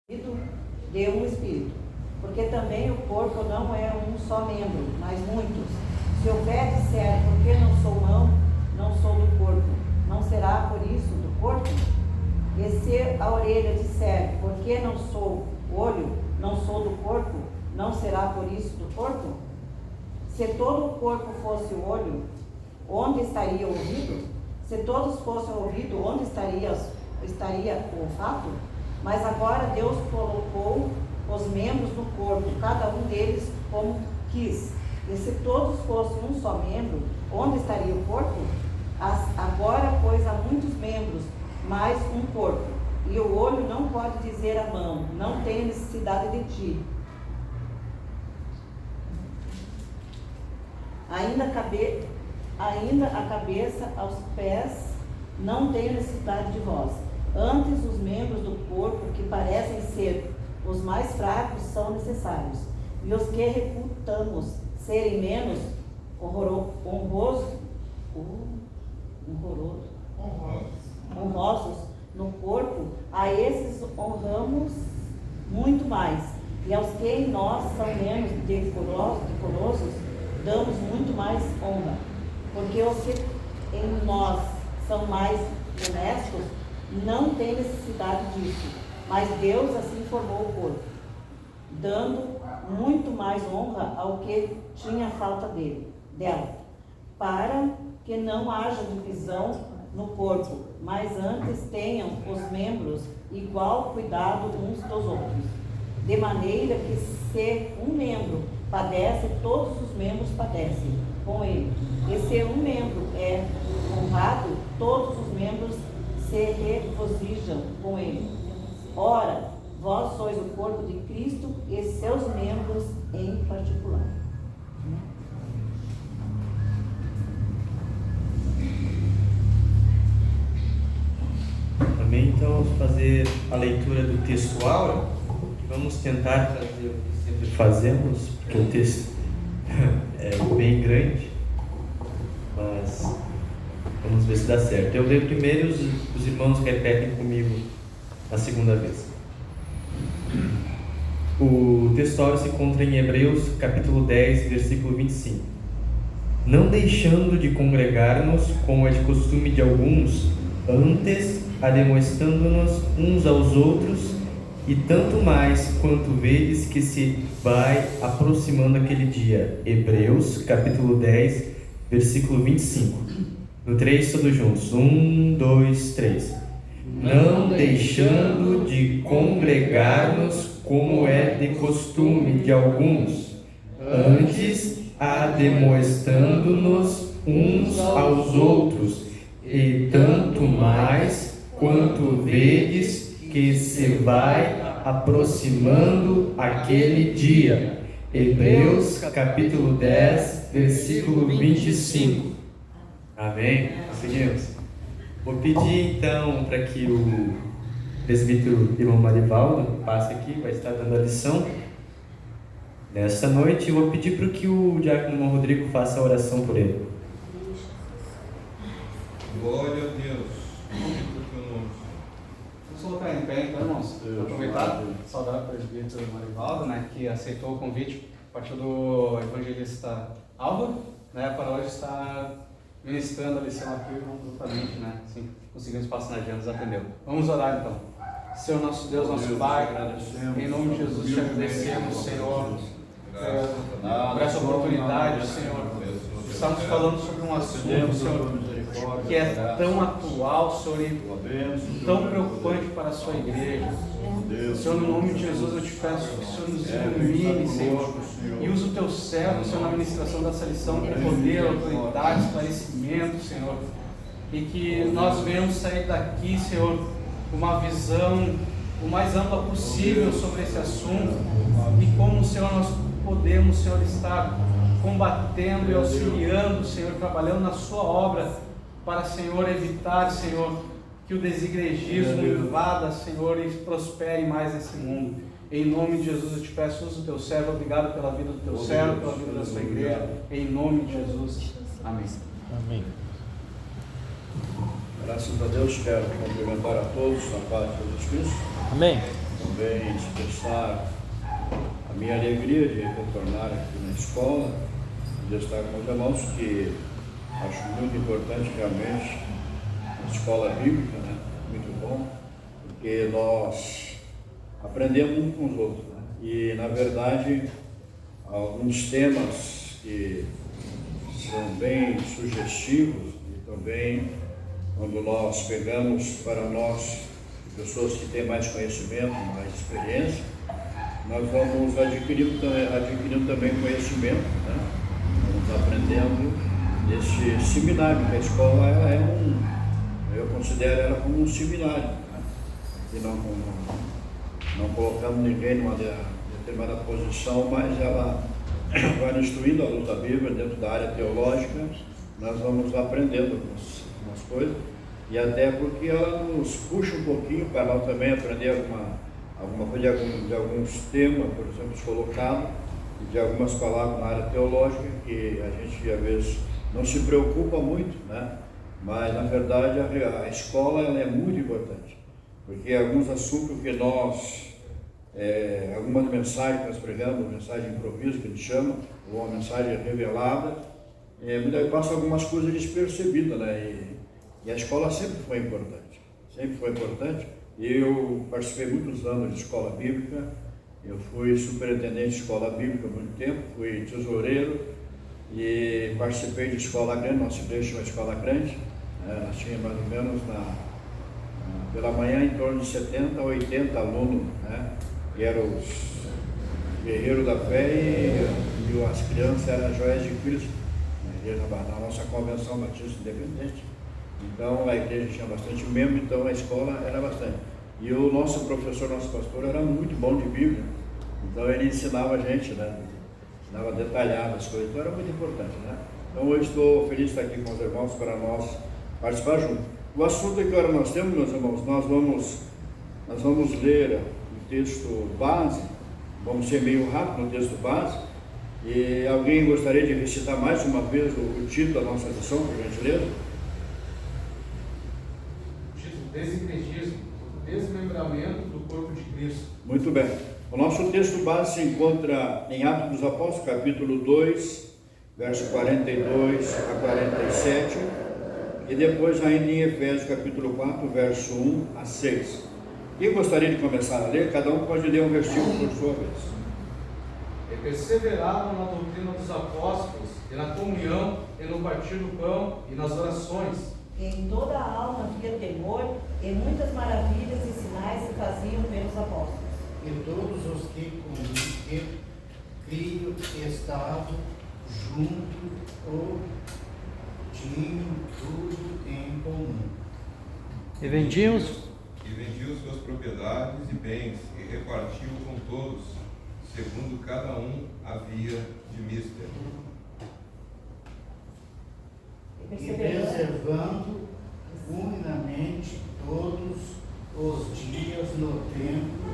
de um espírito, porque também o corpo não é um só membro, mas muitos. Se o pé disser, porque não sou mão, não sou do corpo, não será por isso do corpo? E se a orelha disser, porque não sou olho, não sou do corpo, não será por isso do corpo? Se todo o corpo fosse olho, onde estaria o ouvido? Se todos fossem ouvido, onde estaria o olfato? Mas agora Deus colocou os membros do corpo, cada um deles como quis. E se todos fossem um só membro, onde estaria o corpo? Agora, pois, há muitos membros, mas um corpo. E o olho não pode dizer à mão, não tenho necessidade de ti. Ainda a cabeça aos pés, não tenho necessidade de vós. Antes, os membros do corpo, que parecem ser os mais fracos, são necessários. E os que reputamos serem menos honrosos no corpo, a esses honramos muito mais. E aos que em nós são menos decorosos, damos muito mais honra. Porque os que em nós são mais honestos não têm necessidade disso, mas Deus assim formou o corpo, dando muito mais honra ao que tinha falta dela, para que não haja divisão no corpo, mas antes tenham os membros igual cuidado uns dos outros, de maneira que se um membro padece, todos os membros padecem com ele. E se um membro é honrado, todos os membros se regozijam com ele. Ora, vós sois o corpo de Cristo e seus membros em particular. Amém? Então vamos fazer a leitura do texto áureo. Vamos tentar fazer o que sempre fazemos, porque o texto é bem grande, mas vamos ver se dá certo. Eu leio primeiro, os irmãos repetem comigo a segunda vez. O texto áureo se encontra em Hebreus, capítulo 10, versículo 25. Não deixando de congregar-nos, como é de costume de alguns, antes ademoestando-nos uns aos outros, e tanto mais quanto vedes que se vai aproximando aquele dia. Hebreus, capítulo 10, versículo 25. No 3, todos juntos. 1, 2, 3. Não deixando de congregar-nos, como é de costume de alguns, antes ademoestando-nos uns aos outros, e tanto mais quanto vedes que se vai aproximando aquele dia. Hebreus capítulo 10, versículo 25. Amém? Seguimos. Vou pedir então para que o presbítero irmão Marivaldo passe aqui, vai estar dando a lição nesta noite. Eu vou pedir para que o diácono irmão Rodrigo faça a oração por ele. Glória a Deus. Vamos colocar em pé, então, irmãos. Aproveitar, saudar o presbítero Marivaldo, né, que aceitou o convite a partir do evangelista Álvaro, né, para hoje estar ministrando a lição aqui grupamente, né, assim, conseguimos espaço na agenda, nos atendeu. Vamos orar então. Senhor nosso Deus, nosso Pai, em nome de Jesus te agradecemos, Senhor, por essa oportunidade, Senhor. Estamos falando sobre um assunto, Senhor, que é tão atual, Senhor, e tão preocupante para a sua igreja. Senhor, no nome de Jesus eu te peço que o Senhor nos ilumine, Senhor, e use o teu servo, Senhor, na ministração dessa lição com poder, autoridade, esclarecimento, Senhor, e que nós venhamos sair daqui, Senhor, com uma visão o mais ampla possível sobre esse assunto, e como, Senhor, nós podemos, Senhor, estar combatendo e auxiliando, Senhor, trabalhando na sua obra, para, Senhor, evitar, Senhor, que o desigregismo invada, Senhor, e prospere mais nesse mundo. Em nome de Jesus eu te peço, usa o teu servo, obrigado pela vida do teu servo, pela vida da sua igreja, em nome de Jesus. Amém. Amém. Graças a Deus, quero cumprimentar a todos na paz de Jesus Cristo. Amém. também expressar a minha alegria de retornar aqui na escola, de estar com os irmãos, que acho muito importante realmente a escola bíblica, né? Muito bom, porque nós aprendemos uns com os outros, né? E, na verdade, alguns temas que são bem sugestivos e também, quando nós pegamos para nós, pessoas que têm mais conhecimento, mais experiência, nós vamos adquirindo também conhecimento, né? Vamos aprendendo nesse seminário, que a escola ela eu considero ela como um seminário, né? E não colocamos ninguém numa determinada posição, mas ela vai instruindo a luz da Bíblia dentro da área teológica. Nós vamos aprendendo algumas coisas, e até porque ela nos puxa um pouquinho para nós também aprender alguma coisa de alguns temas, por exemplo, colocados, e de algumas palavras na área teológica, que a gente às vezes não se preocupa muito, né? Mas na verdade a escola ela é muito importante, porque alguns assuntos que nós, algumas mensagens que nós pregamos, mensagem improviso que a gente chama, ou uma mensagem revelada, muitas vezes passa algumas coisas despercebidas, né? E a escola sempre foi importante. Eu participei muitos anos de escola bíblica, eu fui superintendente de escola bíblica há muito tempo, fui tesoureiro e participei de escola grande. Nossa igreja tinha uma escola grande, né? Nós tínhamos mais ou menos pela manhã em torno de 70 a 80 alunos, né? Que eram os guerreiros da fé e as crianças eram as joias de Cristo, na nossa convenção batista independente. Então a igreja tinha bastante membro, então a escola era bastante. E o nosso professor, nosso pastor, era muito bom de Bíblia, então ele ensinava a gente, né? Ensinava detalhado as coisas, então era muito importante, né? Então hoje estou feliz de estar aqui com os irmãos para nós participar juntos. O assunto que agora nós temos, meus irmãos, nós vamos ler o texto base, vamos ser meio rápido no texto base, e alguém gostaria de recitar mais uma vez o título da nossa lição, por gentileza? Desincretismo, desmembramento do corpo de Cristo. Muito bem. O nosso texto base se encontra em Atos dos Apóstolos, capítulo 2, verso 42 a 47, e depois ainda em Efésios, capítulo 4, verso 1 a 6. Quem gostaria de começar a ler? Cada um pode ler um versículo por sua vez. E perseveravam na doutrina dos apóstolos, e na comunhão, e no partir do pão, e nas orações. E em toda a alma havia temor, e muitas maravilhas e sinais se faziam pelos apóstolos. E todos os que criam estavam juntos ou tinham tudo em comum. E vendiam suas propriedades e bens, e repartiam com todos, segundo cada um havia de mister. E preservando unicamente todos os dias no templo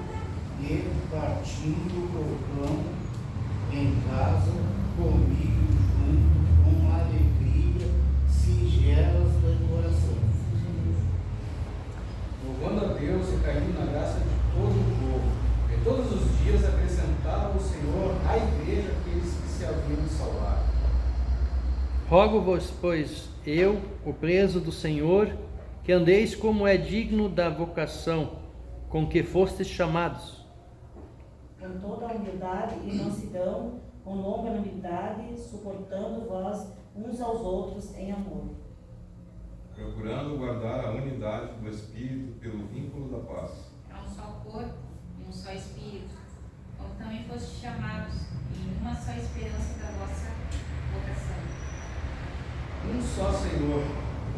e partindo o pão em casa, comiam junto com alegria singelas do coração, Louvando a Deus e caindo na graça de todo o povo. E todos os dias acrescentava o Senhor à igreja aqueles que se haviam de salvar. Rogo-vos, pois, eu, o preso do Senhor, que andeis como é digno da vocação com que fostes chamados. Com toda a humildade e mansidão, com longanimidade, suportando vós uns aos outros em amor. Procurando guardar a unidade do Espírito pelo vínculo da paz. Há um só corpo e um só Espírito, como também fostes chamados em uma só esperança da vossa vocação. Um só Senhor,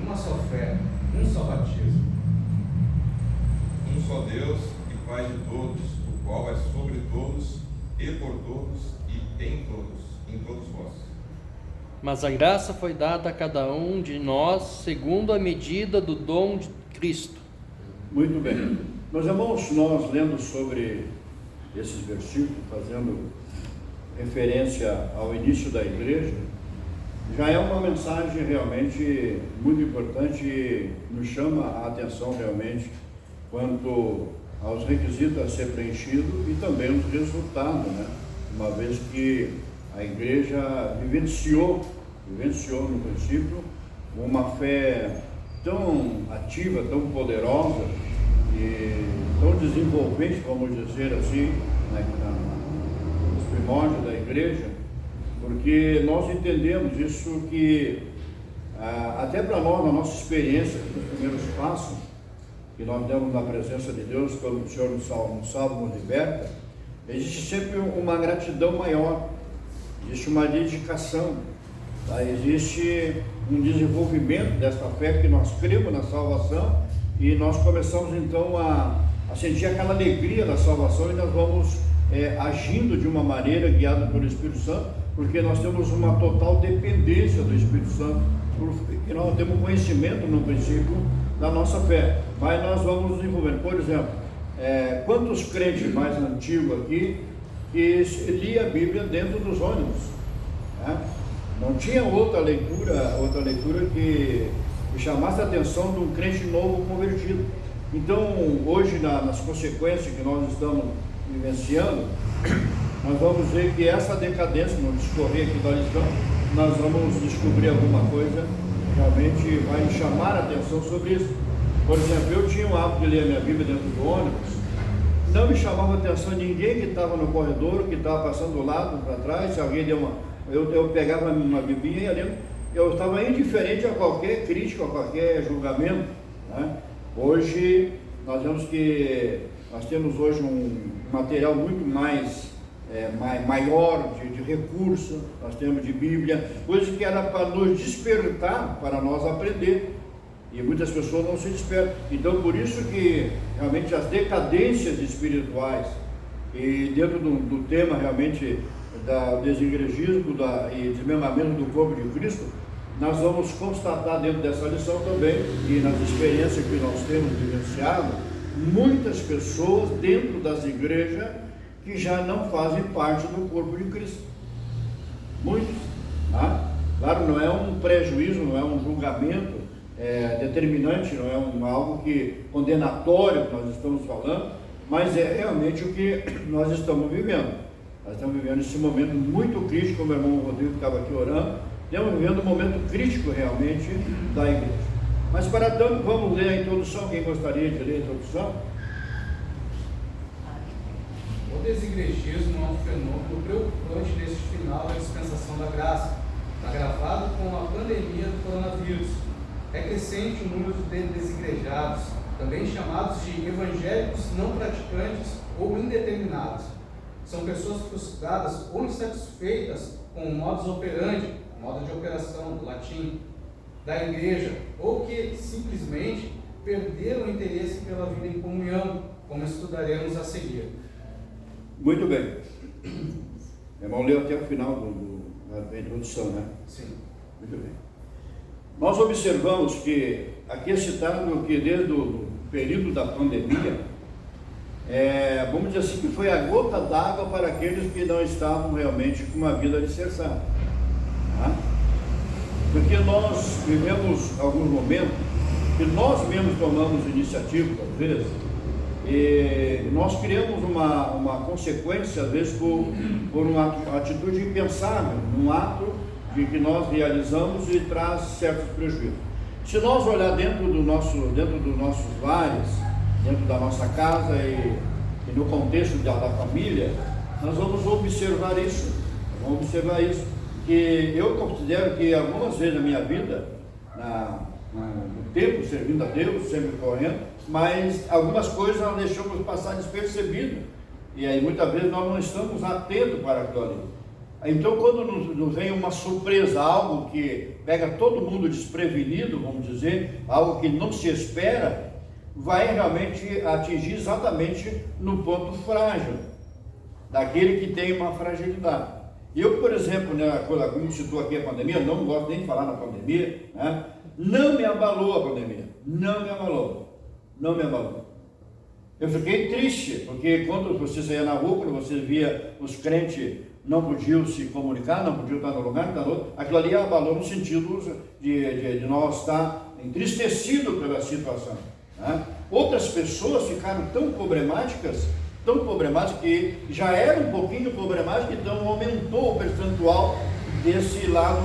uma só fé, um só batismo. Um só Deus e Pai de todos, o qual é sobre todos, e por todos, e em todos vós. Mas a graça foi dada a cada um de nós, segundo a medida do dom de Cristo. Muito bem. Meus irmãos, nós lendo sobre esses versículos, fazendo referência ao início da igreja, já é uma mensagem realmente muito importante e nos chama a atenção realmente quanto aos requisitos a ser preenchido e também os resultados, né? Uma vez que a igreja vivenciou no princípio uma fé tão ativa, tão poderosa e tão desenvolvente, vamos dizer assim, né, nos primórdios da igreja, porque nós entendemos isso que, até para nós, na nossa experiência, nos primeiros passos, que nós demos na presença de Deus, quando o Senhor nos salva, nos liberta, existe sempre uma gratidão maior, existe uma dedicação, tá? Existe um desenvolvimento dessa fé, que nós cremos na salvação e nós começamos então a sentir aquela alegria da salvação e nós vamos agindo de uma maneira guiada pelo Espírito Santo, porque nós temos uma total dependência do Espírito Santo, porque nós temos conhecimento no princípio da nossa fé, mas nós vamos desenvolvendo. Por exemplo, quantos crentes mais antigos aqui que lia a Bíblia dentro dos ônibus, né? Não tinha outra leitura que chamasse a atenção de um crente novo convertido. Então, hoje, nas consequências que nós estamos vivenciando, nós vamos ver que essa decadência, no discorrer aqui da lição, nós vamos descobrir alguma coisa que realmente vai nos chamar a atenção sobre isso. Por exemplo, eu tinha o hábito de ler a minha Bíblia dentro do ônibus, não me chamava a atenção ninguém que estava no corredor, que estava passando do lado, para trás, se alguém deu uma... Eu pegava uma Bíblia e ia lendo, eu estava indiferente a qualquer crítica, a qualquer julgamento, né? Hoje, nós temos hoje um material muito maior de recurso, nós temos de Bíblia, coisa que era para nos despertar, para nós aprender, e muitas pessoas não se despertam. Então, por isso que realmente as decadências espirituais, e dentro do tema realmente do desigrejismo e desmembramento do corpo de Cristo, nós vamos constatar dentro dessa lição também, e nas experiências que nós temos vivenciado, muitas pessoas dentro das igrejas que já não fazem parte do corpo de Cristo. Muitos, tá? Claro, não é um prejuízo, não é um julgamento determinante, não é algo condenatório que nós estamos falando, mas é realmente o que nós estamos vivendo. Nós estamos vivendo esse momento muito crítico, como o irmão Rodrigo estava aqui orando, estamos vivendo um momento crítico realmente da igreja. Mas para tanto, vamos ler a introdução. Quem gostaria de ler a introdução? O desigrejismo é um fenômeno preocupante neste final da dispensação da graça, agravado com a pandemia do coronavírus. É crescente o número de desigrejados, também chamados de evangélicos não praticantes ou indeterminados. São pessoas frustradas ou insatisfeitas com o modus operandi, modo de operação do latim, da igreja, ou que simplesmente perderam o interesse pela vida em comunhão, como estudaremos a seguir. Muito bem. Meu irmão leu até o final da introdução, né? Sim. Muito bem. Nós observamos que, aqui é citado que desde o período da pandemia, vamos dizer assim, que foi a gota d'água para aqueles que não estavam realmente com uma vida alicerçada. Tá? Porque nós vivemos alguns momentos que nós mesmos tomamos iniciativa, às vezes, e nós criamos uma consequência, às vezes, por uma atitude impensável, um ato que nós realizamos e traz certos prejuízos. Se nós olhar dentro dos nossos lares, dentro da nossa casa e no contexto da família, nós vamos observar isso. Que eu considero que algumas vezes na minha vida, no tempo servindo a Deus, sempre correndo, mas algumas coisas nós deixamos passar despercebido, e aí muitas vezes nós não estamos atentos para aquilo ali. Então, quando nos vem uma surpresa, algo que pega todo mundo desprevenido, vamos dizer, algo que não se espera, vai realmente atingir exatamente no ponto frágil, daquele que tem uma fragilidade. Eu, por exemplo, né, como citou aqui a pandemia, não gosto nem de falar na pandemia, né? Não me abalou a pandemia, não me abalou. Eu fiquei triste, porque quando você saía na rua, quando você via os crentes não podiam se comunicar, não podiam estar no lugar, estar no outro, aquilo ali abalou no sentido de nós estar entristecidos pela situação. né? Outras pessoas ficaram tão problemáticas que já era um pouquinho problemática, então aumentou o percentual desse lado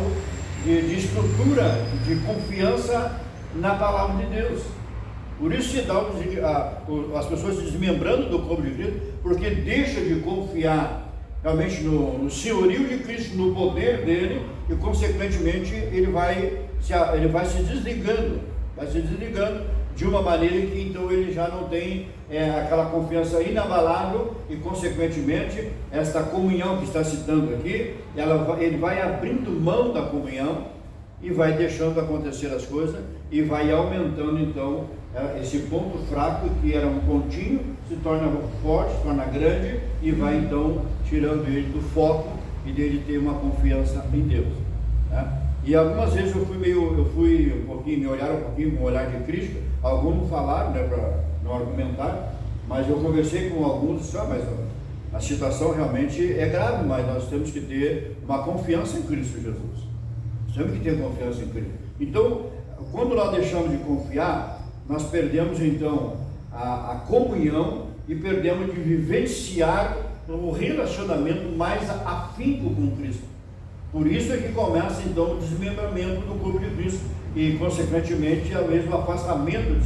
de estrutura, de confiança na palavra de Deus. Por isso se dá as pessoas se desmembrando do corpo de Cristo, porque deixa de confiar realmente no senhorio de Cristo, no poder dele, e consequentemente ele vai se desligando de uma maneira que então ele já não tem aquela confiança inabalável, e consequentemente esta comunhão que está citando aqui, ele vai abrindo mão da comunhão e vai deixando acontecer as coisas, e vai aumentando então esse ponto fraco que era um pontinho, se torna forte, se torna grande, e vai então tirando ele do foco e dele ter uma confiança em Deus, né? E algumas vezes eu fui um pouquinho, me olharam um pouquinho com um olhar de crítica, alguns não falaram, né, para não argumentar, mas eu conversei com alguns e disse, mas a situação realmente é grave, mas nós temos que ter uma confiança em Cristo Jesus. Temos que ter confiança em Cristo. Então, quando nós deixamos de confiar, nós perdemos então a comunhão e perdemos de vivenciar um relacionamento mais afinco com Cristo. Por isso é que começa então o desmembramento do corpo de Cristo e, consequentemente, o mesmo afastamento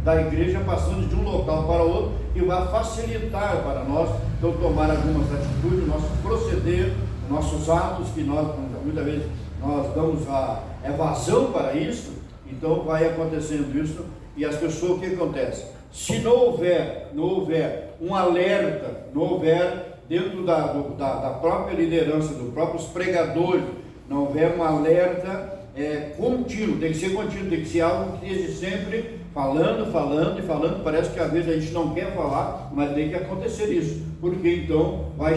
da igreja, passando de um local para outro, e vai facilitar para nós então tomar algumas atitudes, nosso proceder, nossos atos, que nós muitas vezes nós damos a evasão para isso. Então vai acontecendo isso, e as pessoas, o que acontece? Se não houver um alerta, não houver dentro da própria liderança, dos próprios pregadores, não houver um alerta contínuo, tem que ser contínuo, tem que ser algo que esteja sempre falando, parece que às vezes a gente não quer falar, mas tem que acontecer isso, porque então vai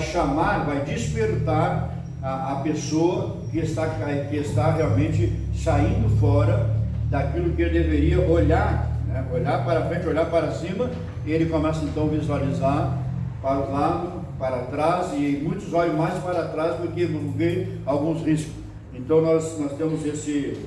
despertar a pessoa que está realmente saindo fora daquilo que ele deveria olhar, né? Olhar para frente, olhar para cima, e ele começa então a visualizar para os lados, para trás, e muitos olham mais para trás porque vê alguns riscos. Então nós temos aqui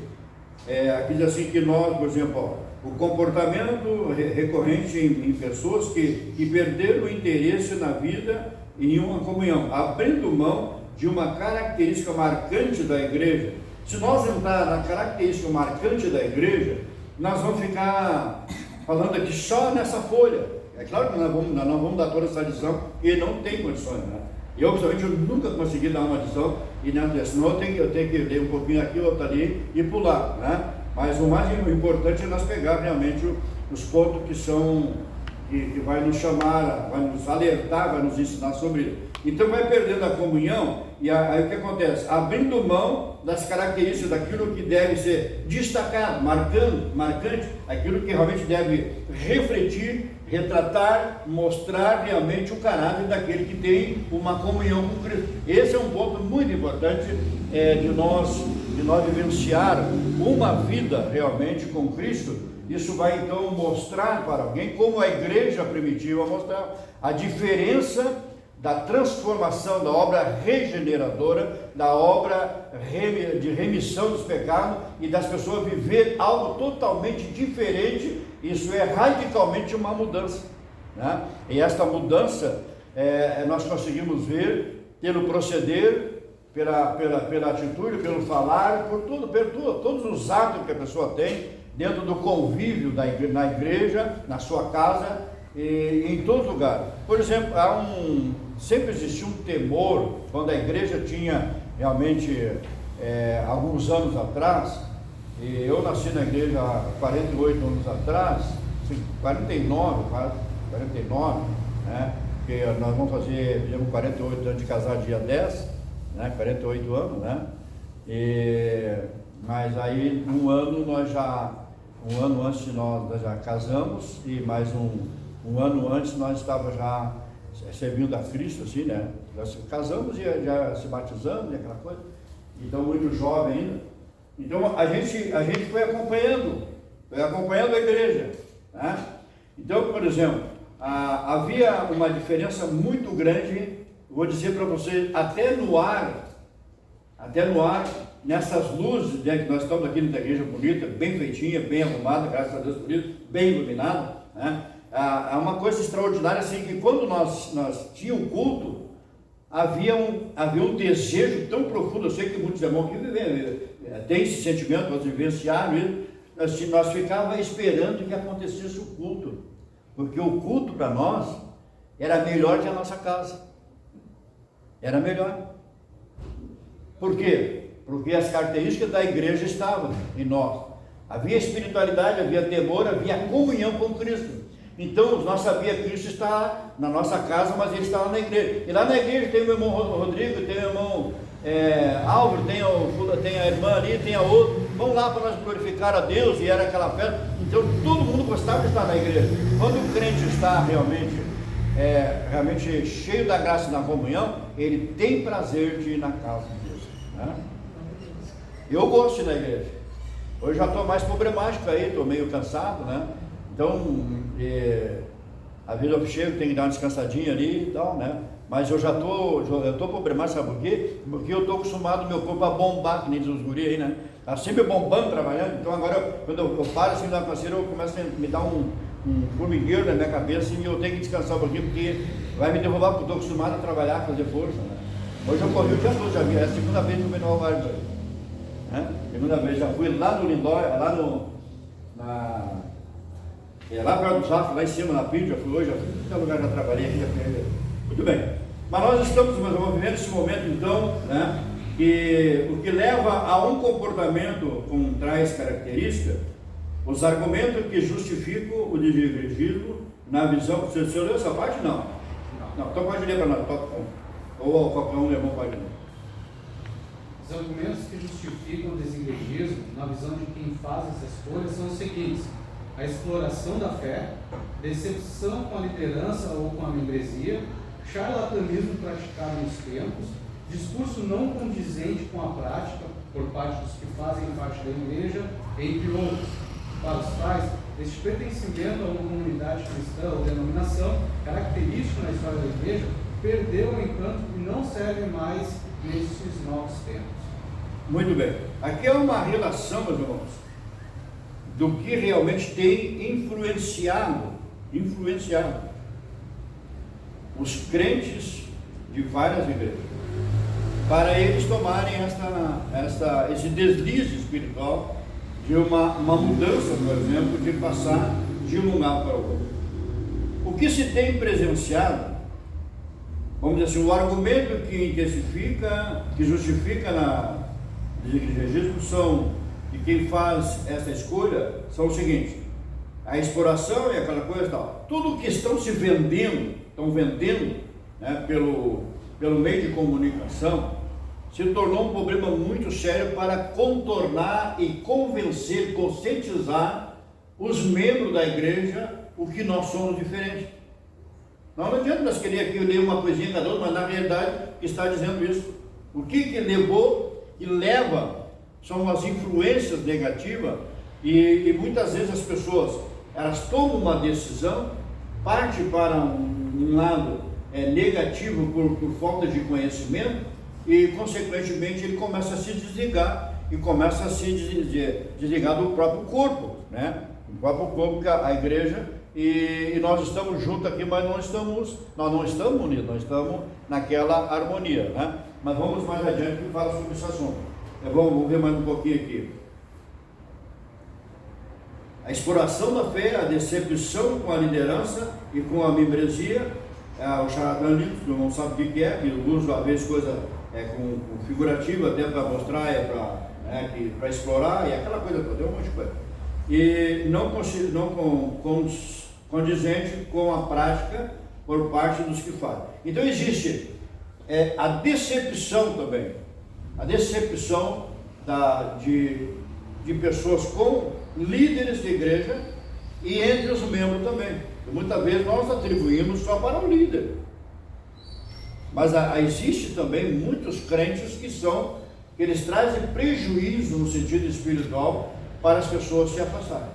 diz assim que nós, por exemplo, o comportamento recorrente em pessoas que perderam o interesse na vida em uma comunhão, abrindo mão de uma característica marcante da igreja. Se nós entrar na característica marcante da igreja, nós vamos ficar falando aqui só nessa folha. É claro que nós não vamos dar toda essa lição, porque não tem condições, né? Eu, pessoalmente, nunca consegui dar uma lição, e senão eu tenho que ler um pouquinho aqui, outro ali, e pular, né? Mas o mais importante é nós pegar realmente os pontos que vai nos chamar, vai nos alertar, vai nos ensinar sobre isso. Então vai perdendo a comunhão, e aí o que acontece? Abrindo mão das características daquilo que deve ser destacado, marcante, aquilo que realmente deve refletir, retratar, mostrar realmente o caráter daquele que tem uma comunhão com Cristo. Esse é um ponto muito importante de nós vivenciar uma vida realmente com Cristo. Isso vai então mostrar para alguém, como a igreja primitiva mostrar a diferença da transformação, da obra regeneradora, da obra de remissão dos pecados, e das pessoas viver algo totalmente diferente. Isso é radicalmente uma mudança, né? E esta mudança nós conseguimos ver pelo proceder, pela atitude, pelo falar, por todos os atos que a pessoa tem dentro do convívio na igreja, na sua casa e em todo lugar. Por exemplo, sempre existiu um temor quando a igreja tinha realmente alguns anos atrás. E eu nasci na igreja há 48 anos atrás, 49, né? Porque nós vamos fazer 48 anos de casar dia 10, né? 48 anos, né? Mas aí um ano antes nós já casamos, e mais um ano antes nós estávamos já servindo a Cristo, assim, né? Nós casamos e já se batizamos e aquela coisa, então muito jovem ainda. Então a gente foi acompanhando a igreja, né? Então, por exemplo, havia uma diferença muito grande, vou dizer para vocês, até no ar, nessas luzes, né, que nós estamos aqui nessa igreja bonita, bem feitinha, bem arrumada, graças a Deus por isso, bem iluminada. né? É uma coisa extraordinária, assim, que quando nós tínhamos o culto, havia um desejo tão profundo. Eu sei que muitos irmãos aqui têm esse sentimento, nós vivenciaram isso. Nós ficávamos esperando que acontecesse o culto, porque o culto para nós era melhor que a nossa casa, era melhor. Por quê? Porque as características da igreja estavam em nós. Havia espiritualidade, havia temor, havia comunhão com Cristo. Então nós sabíamos que Cristo está na nossa casa, mas Ele está lá na igreja. E lá na igreja tem o meu irmão Rodrigo, tem o meu irmão Álvaro, tem a irmã ali, tem a outra. Vamos lá para nós glorificar a Deus, e era aquela festa. Então todo mundo gostava de estar na igreja. Quando o crente está realmente cheio da graça e da comunhão, ele tem prazer de ir na casa de Deus, né? Eu gosto de ir na igreja. Hoje já estou mais problemático aí, estou meio cansado, né? Então, às vezes eu chego, tenho que dar uma descansadinha ali e tal, né? Mas eu estou problemático, sabe por quê? Porque eu estou acostumado meu corpo a bombar, que nem diz os guri aí, né? Está sempre bombando, trabalhando. Então agora, quando eu paro assim na parceira, eu começo a me dar um formigueiro na minha cabeça, e eu tenho que descansar um pouquinho, porque vai me derrubar, porque eu estou acostumado a trabalhar, a fazer força, né? Hoje eu corri o dia todo, já vi, é a segunda vez que eu venho no Alvarez, né? Segunda vez, já fui lá no Lindóia, lá perto do Zafra, lá em cima na Pídio, já fui hoje, já fui em qualquer lugar, já trabalhei aqui, já fui. Muito bem, mas nós estamos vivendo esse momento então, né? Que o que leva a um comportamento com tais características, os argumentos que justificam o desigregismo na visão. Você leu essa parte? Não. Então pode ler para nós, ou qualquer um irmão pode ler. Os argumentos que justificam o desigregismo na visão de quem faz essa escolha são os seguintes: a exploração da fé, decepção com a liderança ou com a membresia, charlatanismo praticado nos tempos, discurso não condizente com a prática por parte dos que fazem parte da igreja, entre outros. Para os pais, este pertencimento a uma comunidade cristã ou denominação, característico na história da igreja, perdeu o encanto e não serve mais nesses novos tempos. Muito bem. Aqui é uma relação, meus irmãos, do que realmente tem influenciado os crentes de várias igrejas, para eles tomarem esse deslize espiritual de uma mudança, por exemplo, de passar de um lugar para o outro. O que se tem presenciado, vamos dizer assim, o argumento que intensifica, que justifica na desigregismo são de quem faz essa escolha, são o seguinte: a exploração e aquela coisa e tal. Tudo que estão vendendo, né, pelo meio de comunicação, se tornou um problema muito sério para contornar e convencer, conscientizar os membros da igreja o que nós somos diferentes. Não adianta nós querer aqui ler uma coisinha cada um, mas na realidade está dizendo isso. O que levou e leva são as influências negativas, e muitas vezes as pessoas elas tomam uma decisão, parte para um lado negativo por falta de conhecimento, e consequentemente ele começa a se desligar e começa a se desligar do próprio corpo, né? O próprio corpo, que é a igreja, e nós estamos juntos aqui, mas nós não estamos unidos, nós estamos naquela harmonia, né? Mas vamos mais adiante que fala sobre esse assunto. Vamos ver mais um pouquinho aqui. A exploração da fé, a decepção com a liderança e com a membresia, o charlatanismo, que não sabe o que é, que usa às vezes coisa com figurativa até para mostrar, para explorar, e aquela coisa toda, um monte de coisa. E não condizente com a prática por parte dos que fazem. Então existe a decepção também, a decepção de pessoas com líderes de igreja e entre os membros também. E muitas vezes nós atribuímos só para o líder. Mas existe também muitos crentes que eles trazem prejuízo no sentido espiritual para as pessoas se afastarem.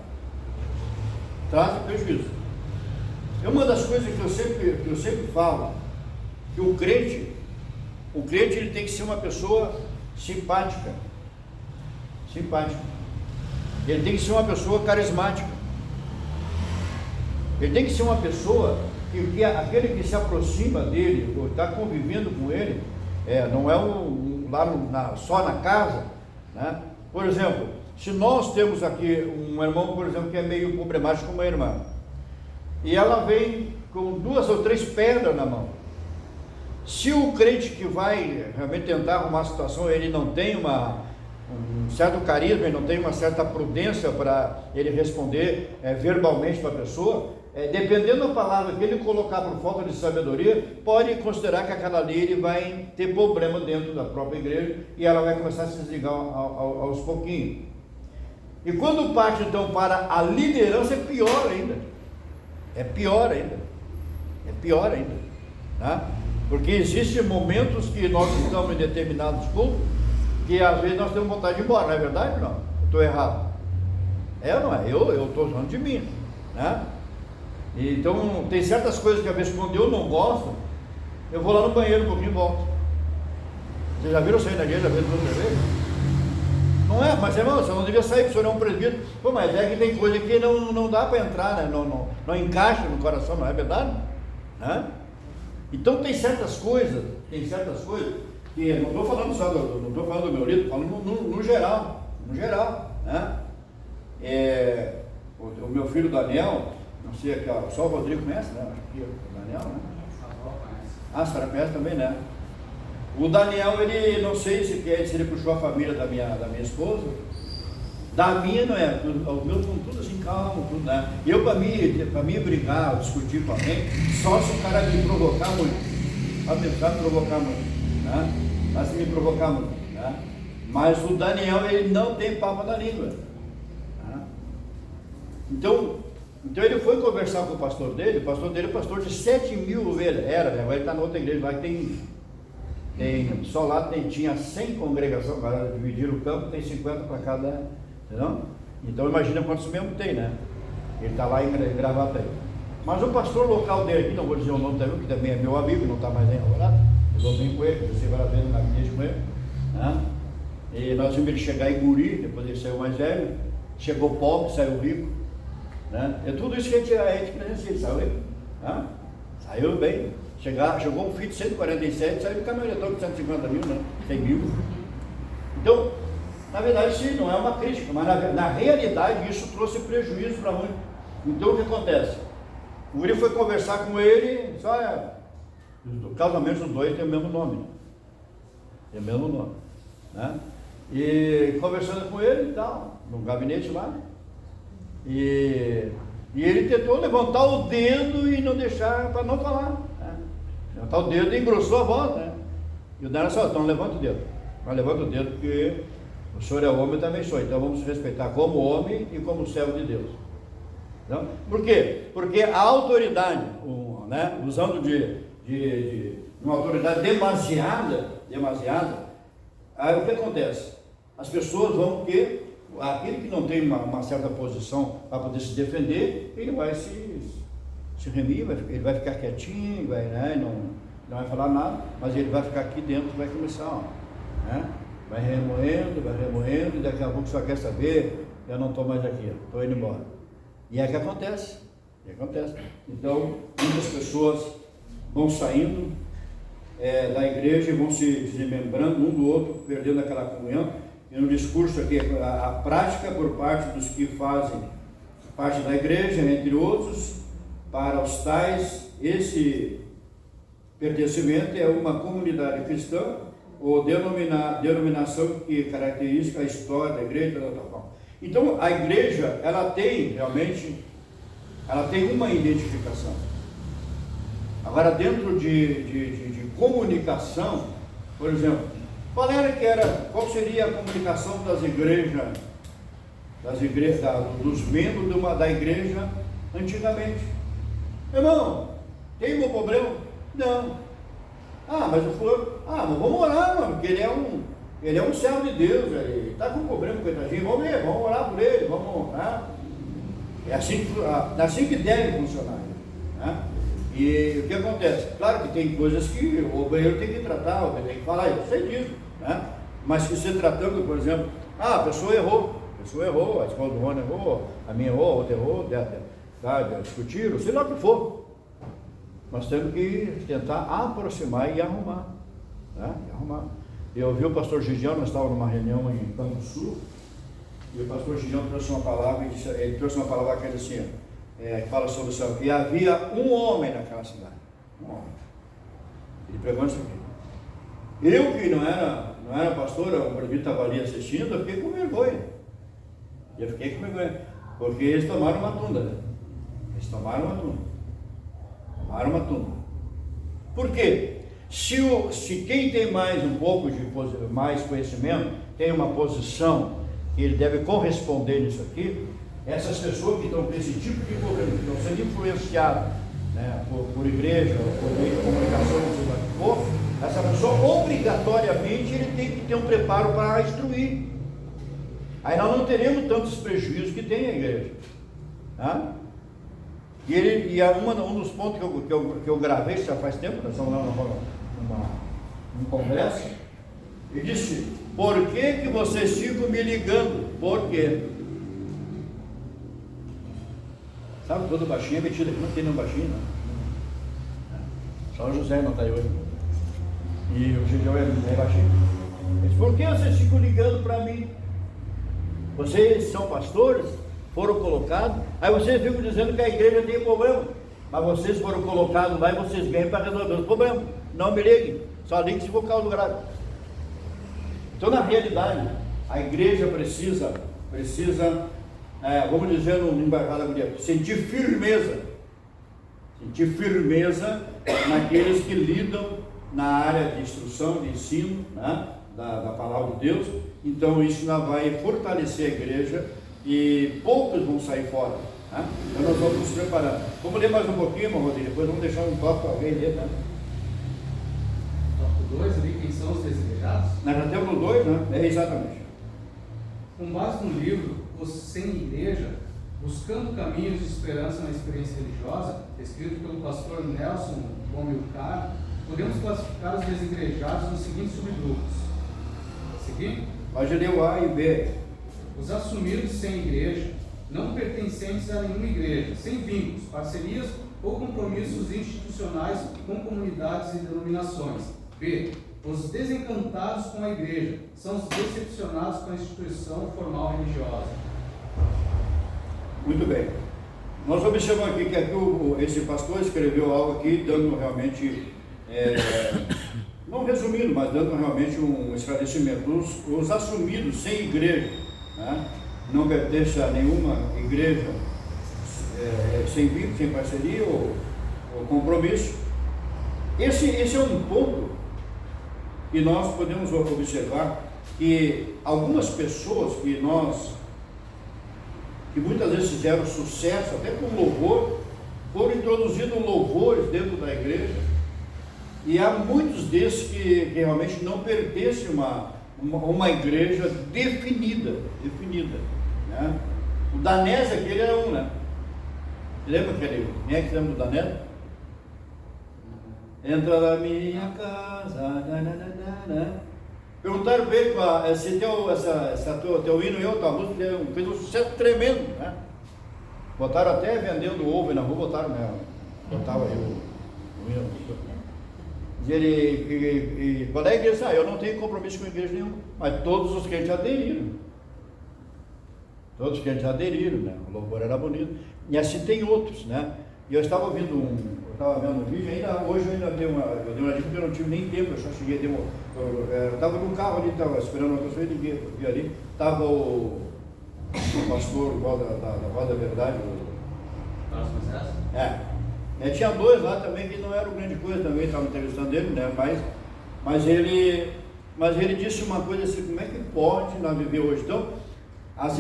Trazem prejuízo. É uma das coisas que eu sempre falo, que o crente ele tem que ser uma pessoa simpática. Ele tem que ser uma pessoa carismática. Ele tem que ser uma pessoa que aquele que se aproxima dele, ou está convivendo com ele, não é só na casa, né? Por exemplo, se nós temos aqui um irmão, por exemplo, que é meio problemático com uma irmã, e ela vem com 2 ou 3 pedras na mão. Se o crente que vai realmente tentar arrumar a situação, ele não tem um certo carisma, ele não tem uma certa prudência para ele responder verbalmente para a pessoa, dependendo da palavra que ele colocar por falta de sabedoria, pode considerar que aquela ali ele vai ter problema dentro da própria igreja e ela vai começar a se desligar aos pouquinhos. E quando parte então para a liderança, é pior ainda. É pior ainda. Tá? Porque existem momentos que nós estamos em determinados cultos que às vezes nós temos vontade de ir embora, não é verdade? Não, eu estou errado. Ou não é? Eu estou falando de mim, né? Então tem certas coisas que às vezes quando eu não gosto, eu vou lá no banheiro um pouquinho e volto. Vocês já viram sair da igreja, às vezes, outra vez? Não é? Mas irmão, você não devia sair, porque o senhor é um presbítero. Pô, mas é que tem coisa que não dá para entrar, né? Não encaixa no coração, não é verdade? Né? Então tem certas coisas que eu não estou falando só não estou falando do meu livro, estou falando no geral, né? O meu filho Daniel, não sei aqui, só o Rodrigo conhece, né? Acho que o Daniel, né? A senhora conhece também, né? O Daniel, ele, não sei se ele puxou a família da minha esposa. Da minha não é, os meus estão tudo assim, calmo, tudo, né? Eu, para mim brigar, discutir com alguém, só se o cara me provocar muito. Vai me provocar muito, né? Vai se me provocar muito, né? Mas o Daniel, ele não tem papo na língua, né? Então ele foi conversar com o pastor dele é pastor de 7.000 ovelhas, né? Agora ele está na outra igreja lá que só lá tinha 100 congregações, agora dividiram o campo, tem 50 para cada, entendeu? Então imagina quantos membros tem, né? Ele está lá em Gravataí. Mas o pastor local dele aqui, não vou dizer o nome também, que também é meu amigo, não está mais em Alvorada, eu vou bem com ele, você vai ver na igreja com ele, né? E nós vimos ele chegar em Guri, depois ele saiu mais velho, chegou pobre, saiu rico, né? É tudo isso que a gente presencia, ele saiu rico, né? Saiu bem. Chegou um Fit 147, saiu do caminhonetão de 150 mil, né? 100 mil. Então, na verdade, sim, não é uma crítica, mas na realidade isso trouxe prejuízo para muitos. Então, o que acontece? O Guri foi conversar com ele, o casamento dos dois tem o mesmo nome. Né? E conversando com ele e tal, no gabinete lá, e ele tentou levantar o dedo e não deixar, para não falar. Levantar o dedo e engrossou a voz, né? E o Daniel só, então levanta o dedo. Mas levanta o dedo porque o senhor é homem, eu também sou. Então vamos respeitar como homem e como servo de Deus. Então, por quê? Porque a autoridade, né? Usando de uma autoridade demasiada, aí o que acontece? As pessoas vão, porque aquele que não tem uma certa posição para poder se defender, ele vai se remir, ele vai ficar quietinho, né? Não vai falar nada, mas ele vai ficar aqui dentro e vai começar, né? Vai remoendo, e daqui a pouco só quer saber, eu não estou mais aqui, estou indo embora. E é que acontece. Então, muitas pessoas vão saindo da igreja e vão se desmembrando um do outro, perdendo aquela comunhão. E no discurso aqui, a prática por parte dos que fazem parte da igreja, entre outros, para os tais, esse pertencimento é uma comunidade cristã ou denominação que caracteriza a história da igreja, tal. Então, a igreja, ela tem uma identificação. Agora, dentro de comunicação, por exemplo, qual seria a comunicação das igrejas, dos membros da igreja antigamente? Irmão, tem algum problema? Não. Mas o fulano, mas vamos orar, mano, porque ele é um servo de Deus, ele está com problema, coitadinho, vamos orar por ele, né? É assim que deve funcionar, né? E o que acontece? Claro que tem coisas que o banheiro tem que tratar, tem que falar, eu sei disso, né? Mas se você tratando, por exemplo, a pessoa errou, a esposa do Rony errou, a minha errou, a outra errou, a discutir, ou sei lá o que for. Nós temos que tentar aproximar e arrumar. Né? E arrumar. Eu ouvi o pastor Gigião, nós estávamos numa reunião em Campo Sul, e o pastor Gigião trouxe uma palavra, ele trouxe uma palavra que assim, que fala sobre o céu. E havia um homem naquela cidade. Um homem. Ele pregou isso aqui. Eu que não era pastor, o presbítero estava ali assistindo, eu fiquei com vergonha. Porque eles tomaram uma tunda, né? Tomaram uma tunda. Por quê? Se quem tem um pouco de mais conhecimento, tem uma posição que ele deve corresponder nisso aqui, essas pessoas que estão com esse tipo de governo, que estão sendo influenciadas, né, por igreja, por meio de comunicação, sei lá o que for, essa pessoa obrigatoriamente ele tem que ter um preparo para instruir. Aí nós não teremos tantos prejuízos que tem a igreja. Tá? Um dos pontos que eu gravei já faz tempo, nós estamos lá num congresso, ele disse: por que vocês ficam me ligando? Por quê? Sabe, todo baixinho é metido aqui, não tem nenhum baixinho, não. Só o José não está aí hoje. E o Gideão é baixinho. Ele disse: por que vocês ficam ligando para mim? Vocês são pastores, foram colocados, aí vocês ficam dizendo que a igreja tem problema, mas vocês foram colocados lá e vocês vêm para resolver os problemas. Não me liguem, só liguem se for causa grave. Então, na realidade, a igreja precisa, vamos dizer no linguajar da mulher, sentir firmeza naqueles que lidam na área de instrução, de ensino, né, da palavra de Deus. Então isso vai fortalecer a igreja e poucos vão sair fora. Né? Então nós vamos nos preparar. Vamos ler mais um pouquinho, irmão Rodrigo, depois vamos deixar um toque para alguém ler. Né? Tópico 2 ali, quem são os desejados? Nós já temos no 2, né? É exatamente. Com base no livro Os Sem Igreja, Buscando Caminhos de Esperança na Experiência Religiosa, escrito pelo pastor Nelson Bomilcar, podemos classificar os desigrejados nos seguintes subgrupos. Seguir? Pode ler o A e B. Os assumidos sem igreja, não pertencentes a nenhuma igreja, sem vínculos, parcerias ou compromissos institucionais com comunidades e denominações. B. Os desencantados com a igreja, são os decepcionados com a instituição formal religiosa. Muito bem. Nós observamos aqui que esse pastor escreveu algo aqui, dando realmente, não resumindo, mas dando realmente um esclarecimento. Os assumidos sem igreja, né, não pertencem a nenhuma igreja, sem vínculo, sem parceria ou compromisso. Esse é um ponto que nós podemos observar que algumas pessoas que muitas vezes fizeram sucesso, até com louvor, foram introduzidos louvores dentro da igreja, e há muitos desses que realmente não pertencem a uma igreja definida, né? O Danés, aquele era um, né? Lembra aquele? Quem é que lembra do Danés? Entra na minha casa, né? Perguntaram para ele se teu hino e outra música fez um sucesso tremendo, né? Botaram até vendendo ovo na rua, botaram, né? Botava aí o hino. E quando a igreja eu não tenho compromisso com a igreja nenhuma, mas todos os crentes aderiram. Né? O louvor era bonito. E assim tem outros, né? E eu estava vendo um vídeo, hoje eu ainda dei uma dica, porque eu não tive nem tempo, eu só cheguei, eu estava no carro ali, estava esperando uma pessoa, e vi ali, estava o pastor da Voz da Verdade. Tinha dois lá também que não era grande coisa também, estava entrevistando ele, né? Mas ele disse uma coisa assim: como é que pode nós viver hoje? Então, as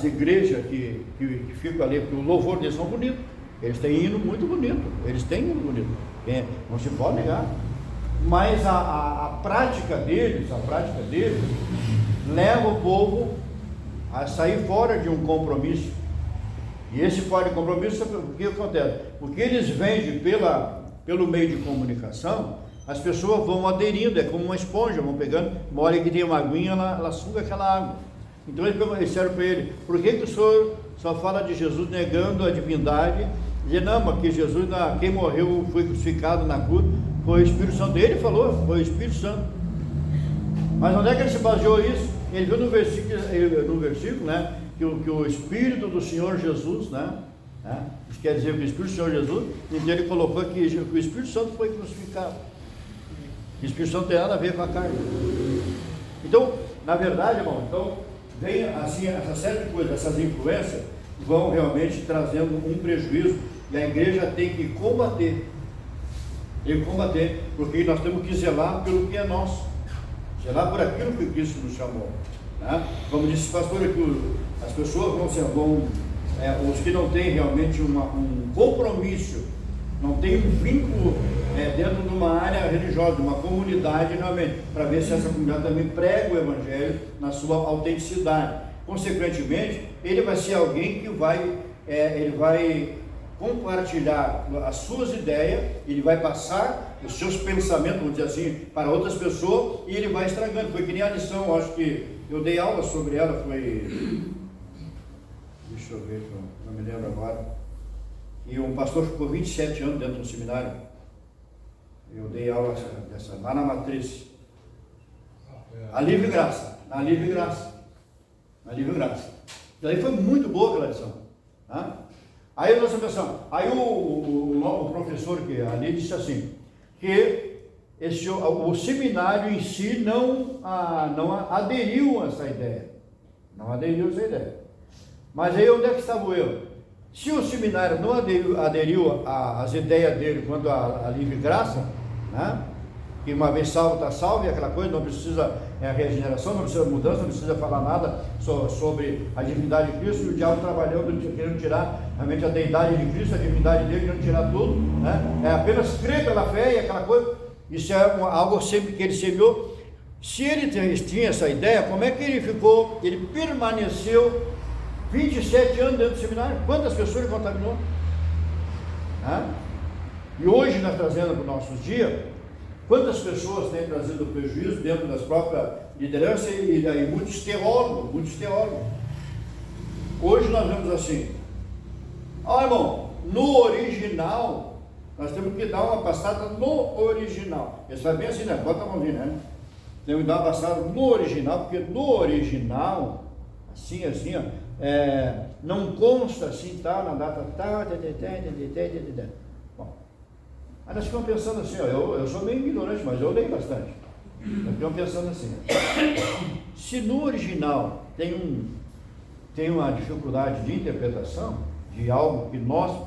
igrejas que ficam ali, porque o louvor deles são bonitos, eles têm hino muito bonito, não se pode negar, mas a prática deles leva o povo a sair fora de um compromisso. E esse fora de compromisso, o que acontece? Porque eles vendem pelo meio de comunicação, as pessoas vão aderindo, é como uma esponja, vão pegando, uma hora que tem uma aguinha, ela suga aquela água. Então eles disseram para ele: por que o senhor só fala de Jesus negando a divindade, dizendo, não, mas que Jesus, quem morreu, foi crucificado na cruz, foi o Espírito Santo. Ele falou, foi o Espírito Santo. Mas onde é que ele se baseou isso? Ele viu no versículo, né, que o Espírito do Senhor Jesus, né, isso quer dizer que o Espírito do Senhor Jesus, então ele colocou aqui que o Espírito Santo foi crucificado. O Espírito Santo tem nada a ver com a carne. Então, na verdade, irmão, então, vem assim, essa série de coisas, essas influências vão realmente trazendo um prejuízo, e a igreja tem que combater, porque nós temos que zelar pelo que é nosso, zelar por aquilo que Cristo nos chamou, né? Como disse o pastor aqui, as pessoas os que não têm realmente um compromisso, não tem um vínculo dentro de uma área religiosa, de uma comunidade realmente, para ver se essa comunidade também prega o Evangelho na sua autenticidade. Consequentemente, ele vai ser alguém que ele vai compartilhar as suas ideias, ele vai passar os seus pensamentos, vamos dizer assim, para outras pessoas, e ele vai estragando. Foi que nem a lição, acho que eu dei aula sobre ela, deixa eu ver, não me lembro agora, e um pastor ficou 27 anos dentro do seminário. Eu dei aula dessa lá na Matriz, a livre graça, daí foi muito boa aquela lição, tá? Aí nós pensamos, aí o professor que ali disse assim, que o seminário em si não aderiu a essa ideia, mas aí onde é que estava o erro? Se o seminário não aderiu às ideias dele quanto à livre graça, né? Que uma vez salvo está salvo, e aquela coisa, não precisa regeneração, não precisa mudança, não precisa falar nada sobre a divindade de Cristo, e o diabo trabalhando, querendo tirar realmente a deidade de Cristo, a divindade dele, querendo tirar tudo, né? É apenas crer pela fé e aquela coisa, isso é algo sempre que ele semeou. Se ele tinha essa ideia, como é que ele permaneceu 27 anos dentro do seminário? Quantas pessoas ele contaminou? E hoje nós trazendo para os nossos dias, quantas pessoas têm trazido prejuízo dentro das próprias lideranças e muitos teólogos. Hoje nós vemos assim, irmão, no original, nós temos que dar uma passada no original. Isso vai bem assim, né? Bota a mãozinha, né? Temos que dar uma passada no original, porque no original, assim, ó, não consta assim, na data tal, bom, aí nós ficamos pensando assim, eu sou meio ignorante, mas eu leio bastante. Nós ficamos pensando assim, se no original tem uma dificuldade de interpretação de algo que nós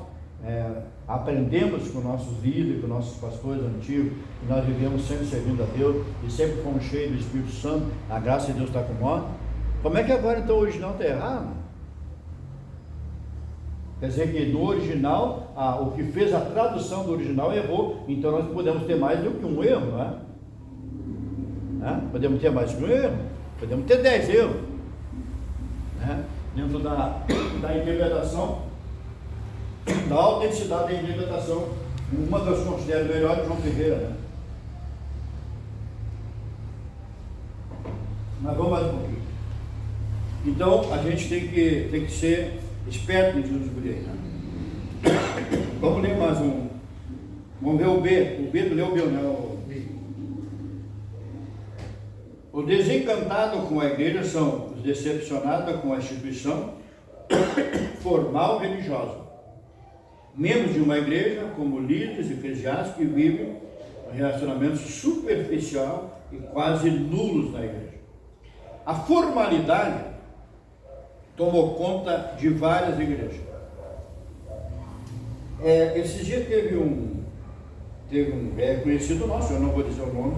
aprendemos com nossos líderes, com nossos pastores antigos, que nós vivemos sempre servindo a Deus e sempre fomos cheios do Espírito Santo, a graça de Deus está com nós, como é que agora então o original está errado? Quer dizer que no original, o que fez a tradução do original errou, então nós podemos ter mais do que um erro, não é? Podemos ter mais que um erro, podemos ter 10 erros, né? Dentro da interpretação, da autenticidade da interpretação, uma das que eu considero melhor de João Ferreira, né? Mas vamos mais um pouquinho. Então a gente tem que ser esperto nos livros de né? Vamos ler mais um. Vamos ver o B do Leobel, né? O desencantado com a igreja são os decepcionados com a instituição formal religiosa. Membros de uma igreja, como líderes eclesiásticos, que vivem um relacionamento superficial e quase nulos na igreja. A formalidade tomou conta de várias igrejas. Esses dias teve um conhecido nosso, eu não vou dizer o nome,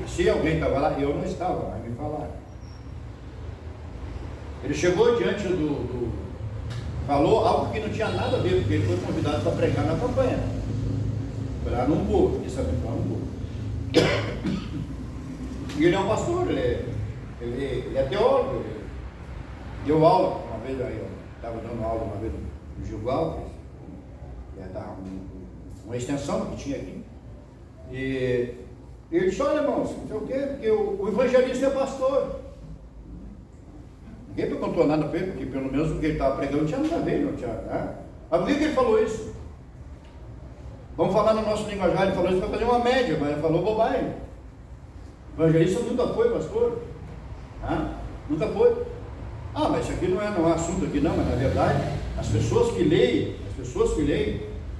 se alguém estava lá, eu não estava, mas me falaram. Ele chegou diante falou algo que não tinha nada a ver, porque ele foi convidado para pregar na campanha, para num povo, ele sabia falar num povo. E ele é um pastor, ele é teólogo, ele deu aula uma vez, aí eu estava dando aula uma vez no Gilgal, uma extensão que tinha aqui, e ele disse, olha irmãos, não sei o quê, porque o evangelista é pastor. Ninguém perguntou nada para ele, porque pelo menos o que ele estava pregando não tinha nada a ver, não tinha, né? Mas por que ele falou isso? Vamos falar no nosso linguajar, ele falou isso para fazer uma média, mas ele falou bobagem. Evangelista nunca foi, pastor. Nunca foi. Mas isso aqui não é assunto aqui não, mas na verdade, as pessoas que leem,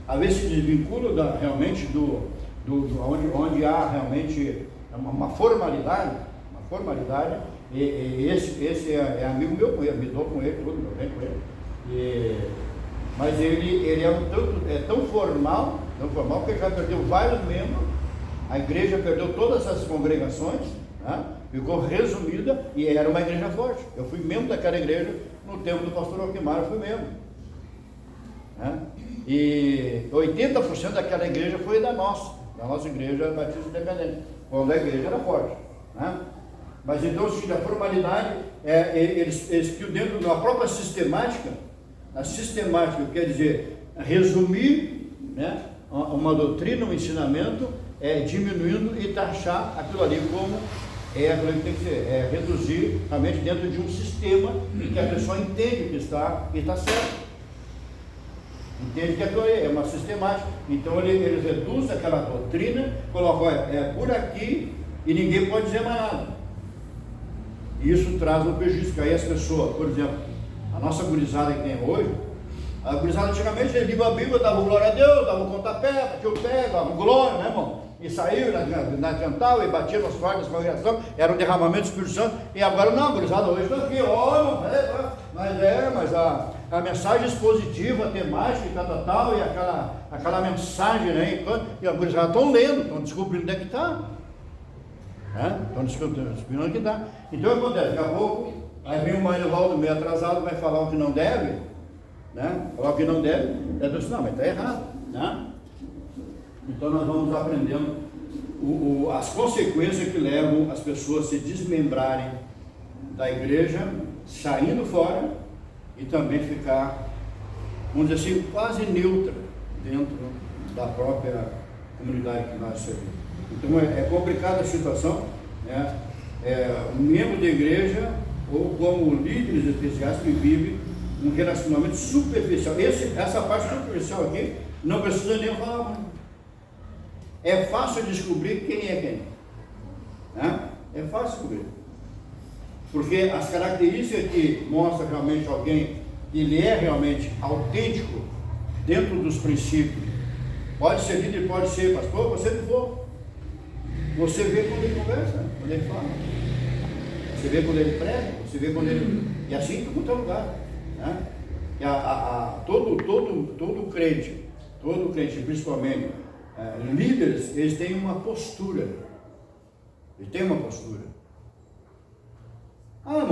às vezes se desvinculam realmente onde há realmente uma formalidade, e esse é amigo meu, eu me dou com ele, tudo, eu venho com ele. Mas ele é tão formal que ele já perdeu vários membros, a igreja perdeu todas as congregações, né? Ficou resumida, e era uma igreja forte. Eu fui membro daquela igreja no tempo do pastor Alquimar, eu fui membro, né? E 80% daquela igreja foi da nossa igreja Batista Independente, quando a igreja era forte, né? Mas então, a formalidade, eles que dentro da própria sistemática, a sistemática quer dizer realmente, né, uma doutrina, um ensinamento, diminuindo e taxar aquilo ali como aquilo que tem que ser, reduzir realmente dentro de um sistema que a pessoa entende que está certo. Entende que aquilo ali é uma sistemática. Então ele reduz aquela doutrina, coloca, olha, por aqui e ninguém pode dizer mais nada. E isso traz um prejuízo, que aí as pessoas, por exemplo, a nossa gurizada que tem hoje, a gurizada antigamente, eles liam a Bíblia, davam glória a Deus, davam pontapé, batia o pé, davam glória, né, irmão? E saiu, cantavam e batia nos quartos da congregação, era um derramamento do Espírito Santo. E agora não, a gurizada hoje está aqui, mas a mensagem expositiva, a temática e tal, e aquela mensagem, né? E a gurizada estão lendo, estão descobrindo onde é que está. Estão descobrindo onde é que está. Então acontece, daqui a pouco, aí vem o Marivaldo meio atrasado, vai falar o que não deve, né? Falar o que não deve, eu disse, não, mas está errado, né? Então nós vamos aprendendo as consequências que levam as pessoas a se desmembrarem da igreja, saindo fora e também ficar, vamos dizer assim, quase neutra dentro da própria comunidade que nós servimos. Então é complicada a situação, né? Um membro da igreja ou como líderes eclesiásticos que vivem um relacionamento superficial. Essa parte superficial aqui não precisa nem falar. É fácil descobrir quem é quem, né? É fácil descobrir, porque as características que mostram realmente alguém que ele é realmente autêntico dentro dos princípios, pode ser líder, pode ser pastor, você não for. Você vê quando ele conversa, quando ele fala, você vê quando ele prega, você vê quando ele... E assim em todo lugar, né? Todo crente, principalmente líderes, eles têm uma postura. Irmão,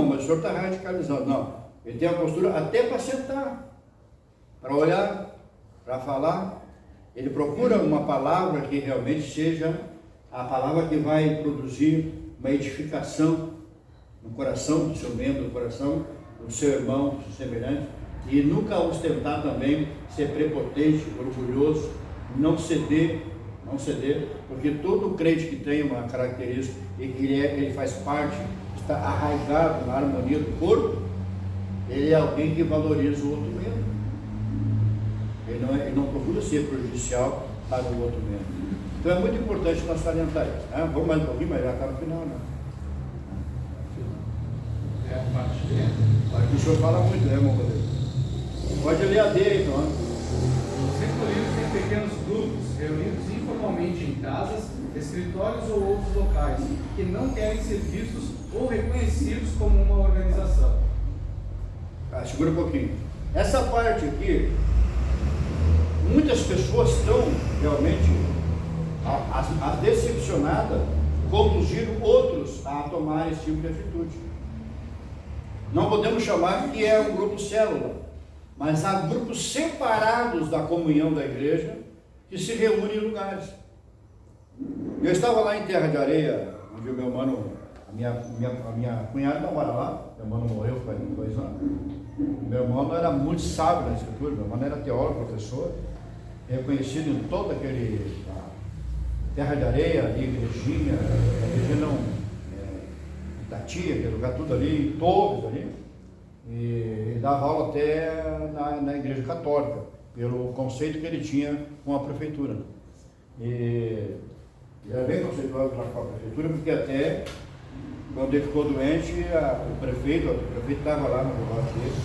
mas o senhor está radicalizando. Não, ele tem uma postura até para sentar, para olhar, para falar. Ele procura uma palavra que realmente seja a palavra que vai produzir uma edificação no coração do seu membro, no coração do seu irmão, do seu semelhante, e nunca ostentar também, ser prepotente, orgulhoso, não ceder, porque todo crente que tem uma característica e que ele faz parte, está arraigado na harmonia do corpo, ele é alguém que valoriza o outro membro. Ele não procura ser prejudicial para o outro membro. Então é muito importante nós salientar isso, né? Vamos mais um pouquinho, mas já está no final, né? Aqui o senhor fala muito, né, irmão? Pode ler a D, então. Os recolhidos em pequenos grupos, reunidos informalmente em casas, escritórios ou outros locais, que não querem ser vistos ou reconhecidos como uma organização. Segura um pouquinho. Essa parte aqui, muitas pessoas estão realmente as decepcionadas, conduziram outros a tomar esse tipo de atitude. Não podemos chamar que é um grupo célula, mas há grupos separados da comunhão da igreja que se reúnem em lugares. Eu estava lá em Terra de Areia, onde o meu mano, a minha cunhada não mora lá, meu mano morreu faz 2 anos. Meu mano era muito sábio na escritura, meu mano era teólogo, professor, reconhecido em todo aquele Terra de Areia, ali, Igrejinha, Itati, aquele lugar tudo ali, Torres ali. E ele dava aula até na igreja católica, pelo conceito que ele tinha com a prefeitura. E era bem conceituado com a prefeitura, porque até quando ele ficou doente, o prefeito estava lá no negócio dele,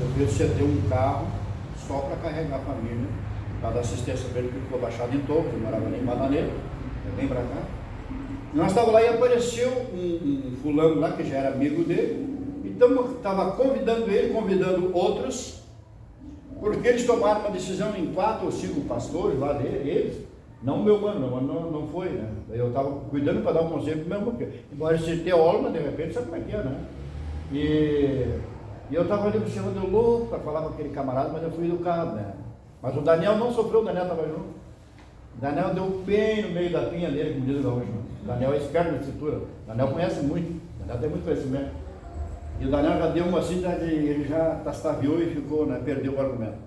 o prefeito cedeu um carro só para carregar a família, para dar assistência para ele, que ficou baixado em Torres, ele morava ali em Bananeira, bem para cá. E nós estávamos lá e apareceu um fulano lá, que já era amigo dele, então estava convidando ele, convidando outros, porque eles tomaram uma decisão em 4 ou 5 pastores lá eles, não o meu mano não foi, né? Eu estava cuidando para dar um conselho para o meu mano, porque embora ele seja teólogo, mas de repente sabe como é que é, né? E eu estava ali observando, eu louco para falar com aquele camarada, mas eu fui educado, né? Mas o Daniel não sofreu, o Daniel estava junto. O Daniel deu bem no meio da pinha dele, como diz o gaúcho. O Daniel é esperto na escritura, o Daniel conhece muito, o Daniel tem muito conhecimento. E o Daniel já deu uma assim, ele já tastaviou e ficou, né? Perdeu o argumento.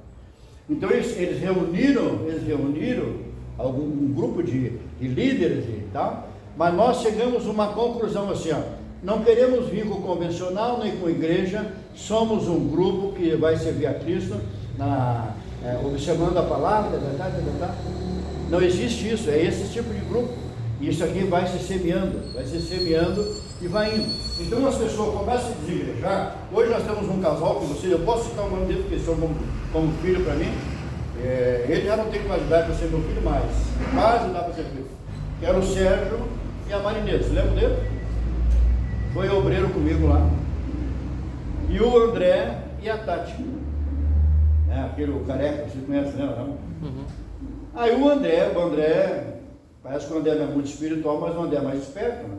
Então eles reuniram um grupo de líderes e tal, mas nós chegamos a uma conclusão assim, ó, não queremos vínculo convencional nem com igreja, somos um grupo que vai servir a Cristo, observando a palavra, não existe isso, é esse tipo de grupo, e isso aqui vai se semeando e vai indo. Então as pessoas começam a se desigrejar. Hoje nós temos um casal com vocês, eu posso citar o nome dele porque eles são como filho para mim. Ele já não tem qualidade para ser meu filho mais, quase dá para ser filho, que era o Sérgio e a Marinês, lembra dele? Foi obreiro comigo lá. E o André e a Tati, aquele careca, você conhece, né? Uhum. Aí o André, parece que o André não é muito espiritual, mas o André é mais esperto, né?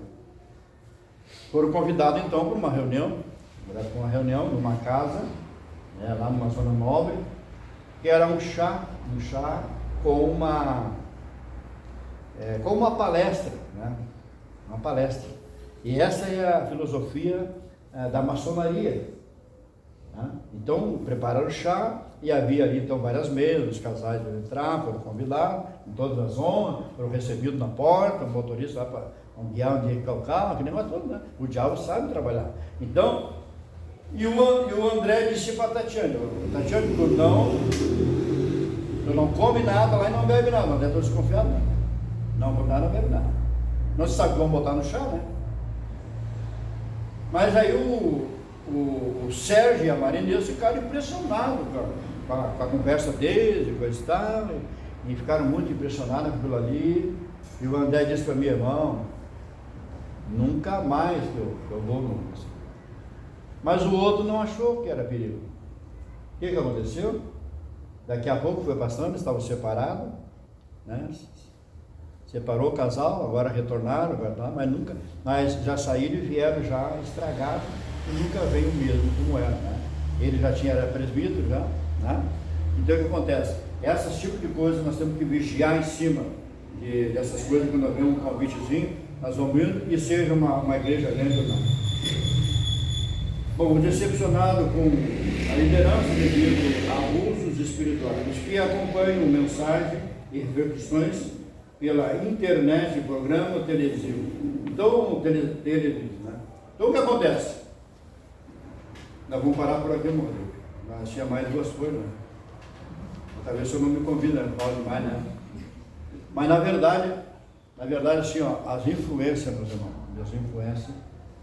Foram convidados então para uma reunião numa casa, lá numa zona nobre, que era um chá com uma palestra, né? Uma palestra. E essa é a filosofia da maçonaria, né? Então prepararam o chá e havia ali então várias mesas, os casais foram entrar, foram convidados, com todas as honras, foram recebidos na porta, o motorista lá para guiar onde ia calcar, que negócio todo, né? O diabo sabe trabalhar. Então, e o André disse para a Tatiane, tu não come nada lá e não bebe nada. O André está desconfiado, né? Não come nada, não bebe nada. Não se sabe que vão botar no chá, né? Mas aí o Sérgio e a Marinês ficaram impressionados com a conversa deles e coisa e tal, e ficaram muito impressionados com aquilo ali. E o André disse para mim, irmão, nunca mais que eu vou no... Mas o outro não achou que era perigo. O que aconteceu? Daqui a pouco foi passando, estavam separados, né? Separou o casal, agora retornaram, mas já saíram e vieram já estragados e nunca veio mesmo como era, né? Ele já era presbítero, já, né? Então o que acontece? Esses tipos de coisas nós temos que vigiar em cima dessas coisas, quando vem um convitezinho, nós vamos indo, e seja uma igreja grande ou não. Bom, decepcionado com a liderança devido a abusos espirituais. Os que acompanham mensagem e repercussões pela internet, programa televisivo. Então, né? Então o que acontece? Nós vamos parar por aqui, Rodrigo. Nós tinha mais 2 coisas, né? Talvez o senhor não me convida, não pode mais, né? Mas na verdade assim, ó, as influências, meus irmãos, as influências,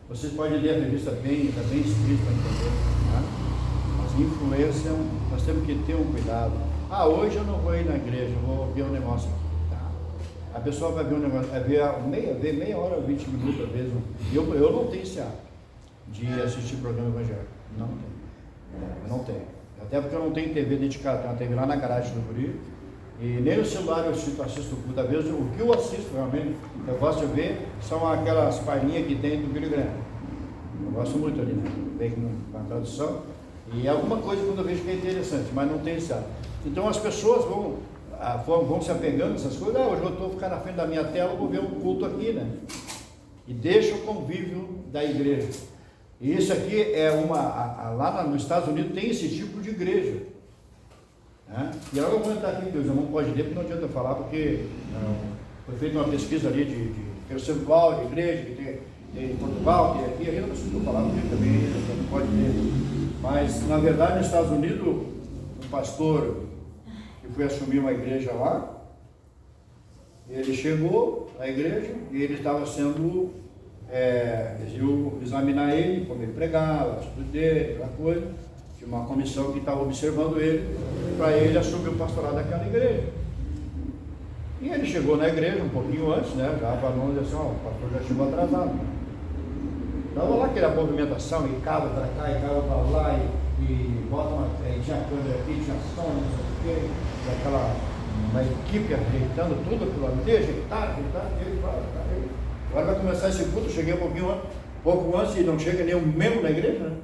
vocês podem ler a revista está bem escrita, entendeu? Né? As influências, nós temos que ter um cuidado. Hoje eu não vou ir na igreja, eu vou ver um negócio aqui. Tá? A pessoa vai ver um negócio, vai ver meia hora, 20 minutos, às vezes. Eu não tenho esse hábito de assistir programa evangélico. Não tenho. Eu não tenho. Até porque eu não tenho TV dedicada, tem uma TV lá na garagem do Guri. E nem no celular eu assisto o culto. Às vezes o que eu assisto realmente, eu gosto de ver, são aquelas palhinhas que tem do Rio Grande. Eu gosto muito ali, né? Vem com a tradução. E alguma coisa quando eu vejo que é interessante, mas não tem esse hábito. Então as pessoas vão se apegando a essas coisas. Hoje eu estou ficando na frente da minha tela, vou ver um culto aqui, né? E deixa o convívio da igreja. E isso aqui é lá nos Estados Unidos tem esse tipo de igreja. Né? E agora eu vou entrar aqui, que os irmãos podem ler, porque não adianta eu falar, porque foi feita uma pesquisa ali de percentual de igreja, que tem em Portugal, tem aqui, ainda não estou falando dele também, não pode ter. Mas, na verdade, nos Estados Unidos, um pastor que foi assumir uma igreja lá, ele chegou na igreja e ele estava sendo, eles iam examinar ele, como ele pregava, tudo dele, aquela coisa. Tinha uma comissão que estava observando ele, para ele assumir o pastorado daquela igreja. E ele chegou na igreja um pouquinho antes, né? Já para não dizer assim, ó, o pastor já chegou atrasado. Estava lá aquela movimentação, e cava para cá, e cava para lá, e bota uma, tinha câmera aqui, tinha som, não sei o quê, e aquela uma equipe ajeitando tudo aquilo ali, ajeitar, e ele fala, agora vai começar esse culto. Eu cheguei pouco antes e não chega nem um membro da igreja, né?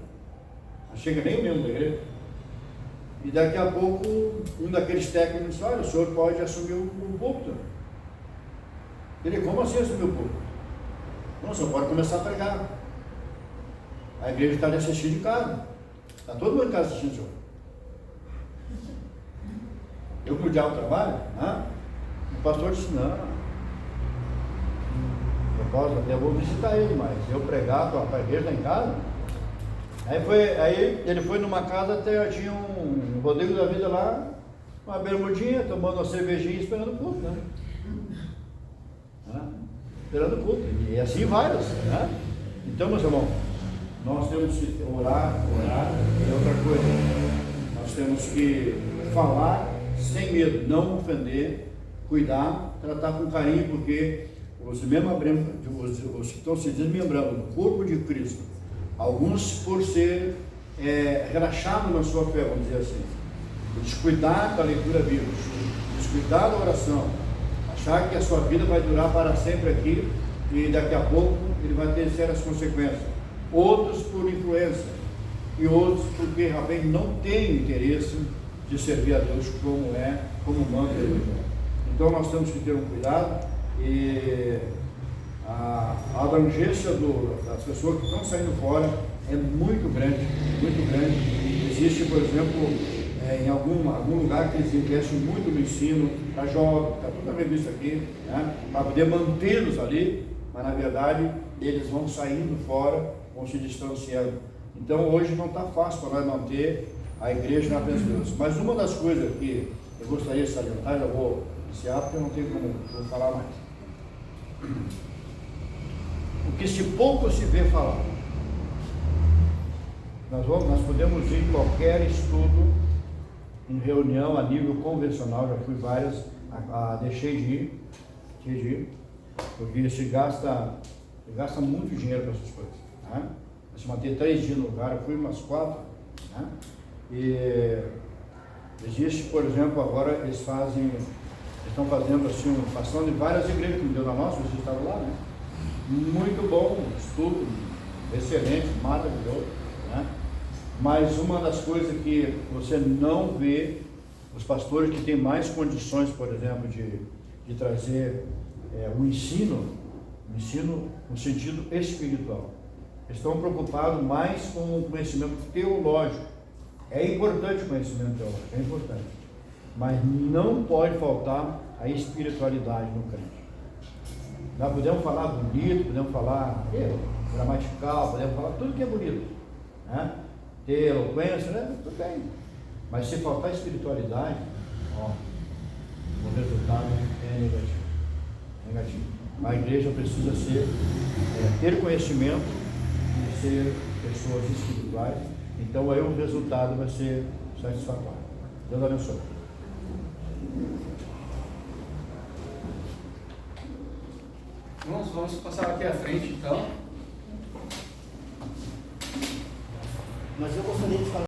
Não chega nem um membro da igreja. E daqui a pouco, um daqueles técnicos disse, olha, o senhor pode assumir o púlpito. Ele, como assim assumir o púlpito? Não, o senhor pode começar a pregar. A igreja está lhe assistindo de casa. Está todo mundo em casa assistindo o senhor. Eu cuidar o trabalho, né? O pastor disse, não. Eu posso, até vou visitar ele, mas eu pregar para a igreja lá em casa. Aí ele foi numa casa, até tinha um Rodrigo da Vida lá, uma bermudinha, tomando uma cervejinha e esperando o culto, né? Esperando o culto. E assim vários, né? Então, meus irmãos, nós temos que orar é outra coisa. Nós temos que falar sem medo, não ofender, cuidar, tratar com carinho, porque os que estão se desmembrando do corpo de Cristo, alguns por ser relaxados na sua fé, vamos dizer assim, descuidar da leitura bíblica, descuidar da oração, achar que a sua vida vai durar para sempre aqui e daqui a pouco ele vai ter sérias consequências. Outros por influência e outros porque realmente não tem interesse de servir a Deus como manda ele. Então nós temos que ter um cuidado e a abrangência das pessoas que estão saindo fora é muito grande, muito grande. Existe, por exemplo, em algum lugar que eles investem muito no ensino para jovens, está tudo bem visto aqui, né? Para poder mantê-los ali, mas na verdade eles vão saindo fora, vão se distanciando. Então hoje não está fácil para nós manter a igreja na presença de Deus. Mas uma das coisas que eu gostaria de salientar, já vou iniciar porque eu não tenho como vou falar mais. O que se pouco se vê falar. Nós podemos ir em qualquer estudo, em reunião a nível convencional, já fui várias, deixei de ir, porque se gasta muito dinheiro para essas coisas. Né? Se manter 3 dias no lugar, eu fui umas 4. Né? E existe, por exemplo, agora eles estão fazendo assim, passando em várias igrejas, que me deu na nossa, vocês estavam lá, né? Muito bom, estudo, excelente, maravilhoso, né? Mas uma das coisas que você não vê, os pastores que têm mais condições, por exemplo, de trazer o ensino no sentido espiritual, estão preocupados mais com o conhecimento teológico. É importante o conhecimento teológico, é importante, mas não pode faltar a espiritualidade no crente. Nós podemos falar bonito, podemos falar gramatical, podemos falar tudo que é bonito, né? Ter eloquência, né? Tudo bem, mas se faltar espiritualidade, o resultado é negativo. A igreja precisa ter conhecimento e ser pessoas espirituais, então aí o resultado vai ser satisfatório. Deus abençoe. Irmãos, vamos passar aqui à frente então. Mas eu gostaria de falar